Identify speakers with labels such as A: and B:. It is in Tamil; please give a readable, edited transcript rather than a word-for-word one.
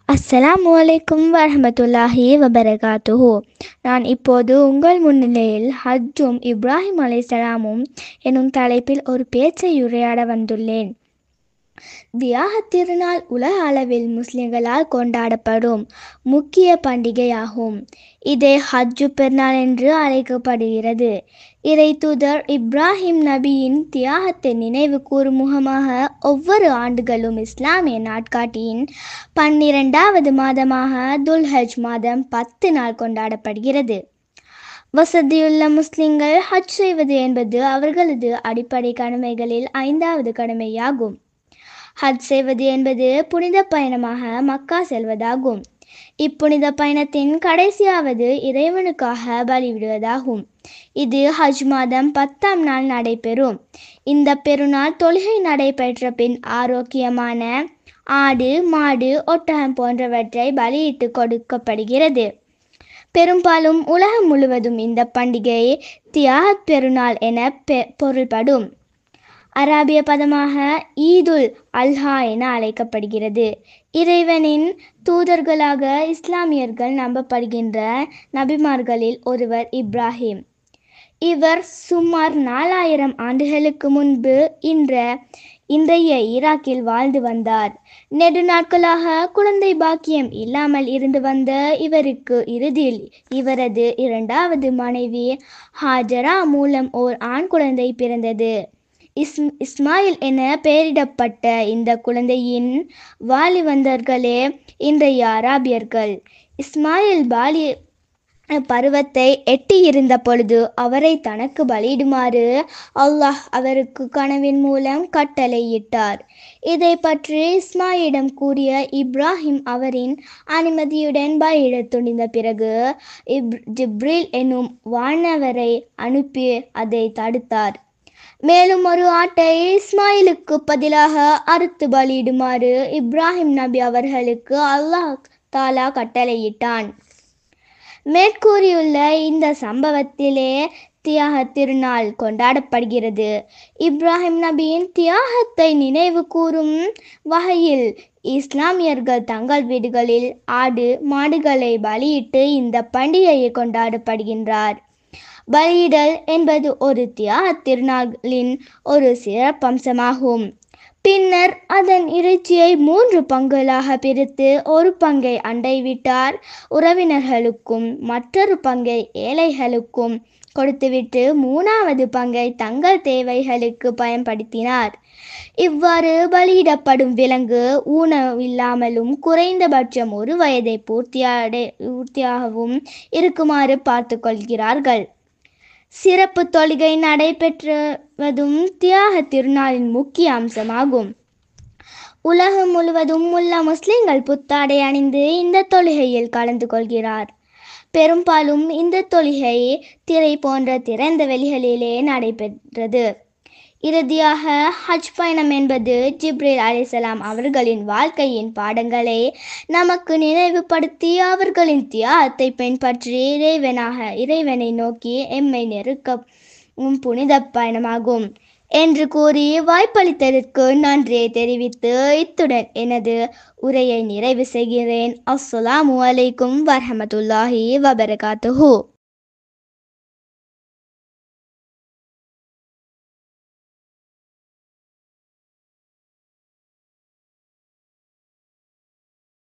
A: அஸ்ஸலாமு அலைக்கும் வரஹ்மத்துல்லாஹி வபரகாத்துஹு. நான் இப்போது உங்கள் முன்னிலையில் ஹஜ்ஜும் இப்ராஹிம் அலைஹிஸ்ஸலாமும் எனும் தலைப்பில் ஒரு பேச்சை உரையாட வந்துள்ளேன். தியாகத் திருநாள் உலக அளவில் முஸ்லிம்களால் கொண்டாடப்படும் முக்கிய பண்டிகையாகும். இது ஹஜ்ஜு பெருநாள் என்று அழைக்கப்படுகிறது. இறை தூதர் இப்ராஹிம் நபியின் தியாகத்தை நினைவு கூறும் முகமாக ஒவ்வொரு ஆண்டுகளும் இஸ்லாமிய நாட்காட்டியின் 12வது மாதமாக துல்ஹஜ் மாதம் 10 நாள் கொண்டாடப்படுகிறது. வசதியுள்ள முஸ்லிம்கள் ஹஜ் செய்வது என்பது அவர்களது அடிப்படை கடமைகளில் 5வது கடமையாகும். ஹஜ் செய்வது என்பது புனித பயணமாக மக்கா செல்வதாகும். இப்புனித பயணத்தின் கடைசியாவது இறைவனுக்காக பலிவிடுவதாகும். இது ஹஜ் மாதம் 10ஆம் நாள் நடைபெறும். இந்த பெருநாள் தொழுகை நடைபெற்ற பின் ஆரோக்கியமான ஆடு, மாடு, ஒட்டகம் போன்றவற்றை பலியிட்டு கொடுக்கப்படுகிறது. பெரும்பாலும் உலகம் முழுவதும் இந்த பண்டிகை தியாகத் பெருநாள் என பொருள்படும். அராபிய பதமாக ஈதுல் அல்ஹா என அழைக்கப்படுகிறது. இறைவனின் தூதர்களாக இஸ்லாமியர்கள் நம்பப்படுகின்ற நபிமார்களில் ஒருவர் இப்ராஹிம். இவர் சுமார் 4000 ஆண்டுகளுக்கு முன்பு இன்றைய ஈராக்கில் வாழ்ந்து வந்தார். நெடுநாட்களாக குழந்தை பாக்கியம் இல்லாமல் இருந்து வந்த இவருக்கு இறுதியில் இவரது 2வது மனைவி ஹாஜரா மூலம் ஓர் ஆண் குழந்தை பிறந்தது. இஸ்மாயில் என பெயரிடப்பட்ட இந்த குழந்தையின் வாலிபர்களே இன்றைய அராபியர்கள். இஸ்மாயில் பாலி பருவத்தை எட்டியிருந்த பொழுது அவரை தனக்கு பலியிடுமாறு அல்லாஹ் அவருக்கு கனவின் மூலம் கட்டளையிட்டார். இதை பற்றி இஸ்மாயிலிடம் கூறிய இப்ராஹிம் அவரின் அனுமதியுடன் பலியிட துணிந்த பிறகு ஜிப்ரீல் எனும் வானவரை அனுப்பி அதை தடுத்தார். மேலும் ஒரு ஆட்டை இஸ்மாயிலுக்கு பதிலாக அறுத்து பலியிடுமாறு இப்ராஹிம் நபி அவர்களுக்கு அல்லாஹ் தாலா கட்டளையிட்டான். மேற்கூறியுள்ள இந்த சம்பவத்திலே தியாக திருநாள் கொண்டாடப்படுகிறது. இப்ராஹிம் நபியின் தியாகத்தை நினைவு கூறும் வகையில் இஸ்லாமியர்கள் தங்கள் வீடுகளில் ஆடு, மாடுகளை பலியிட்டு இந்த பண்டிகையை கொண்டாடப்படுகின்றார். பலியிடல் என்பது ஒரு தியாகத் திருநாளின் ஒரு சிறப்பம்சமாகும். பின்னர் அதன் இறைச்சியை 3 பங்குகளாக பிரித்து ஒரு பங்கை அண்டை வீட்டார் உறவினர்களுக்கும் மற்றொரு பங்கை ஏழைகளுக்கும் கொடுத்துவிட்டு 3வது பங்கை தங்கள் தேவைகளுக்கு பயன்படுத்தினார். இவ்வாறு பலியிடப்படும் விலங்கு ஊனமில்லாமலும் குறைந்தபட்சம் 1 வயதை பூர்த்தியாகவும் இருக்குமாறு பார்த்து கொள்கிறார்கள். சிறப்பு தொழுகை நடைபெற்றுவதும் தியாக திருநாளின் முக்கிய அம்சமாகும். உலகம் முழுவதும் உள்ள முஸ்லிம்கள் புத்தாடை அணிந்து இந்த தொழுகையில் கலந்து கொள்கிறார். பெரும்பாலும் இந்த தொழுகை திரை போன்ற திறந்த வெளிகளிலே நடைபெற்றது. இறுதியாக ஹஜ் பயணம் என்பது ஜிப்ரீல் அலைஹிஸ்ஸலாம் அவர்களின் வாழ்க்கையின் பாடங்களை நமக்கு நினைவுபடுத்தி அவர்களின் தியாகத்தை பின்பற்றி இறைவனை நோக்கி எம்மை நெருக்கும் புனித பயணமாகும் என்று கூறி வாய்ப்பளித்ததற்கு நன்றியை தெரிவித்து இத்துடன் எனது உரையை நிறைவு செய்கிறேன். அஸ்ஸலாமு அலைக்கும் வரஹ்மத்துல்லாஹி வபரகாத்துஹு.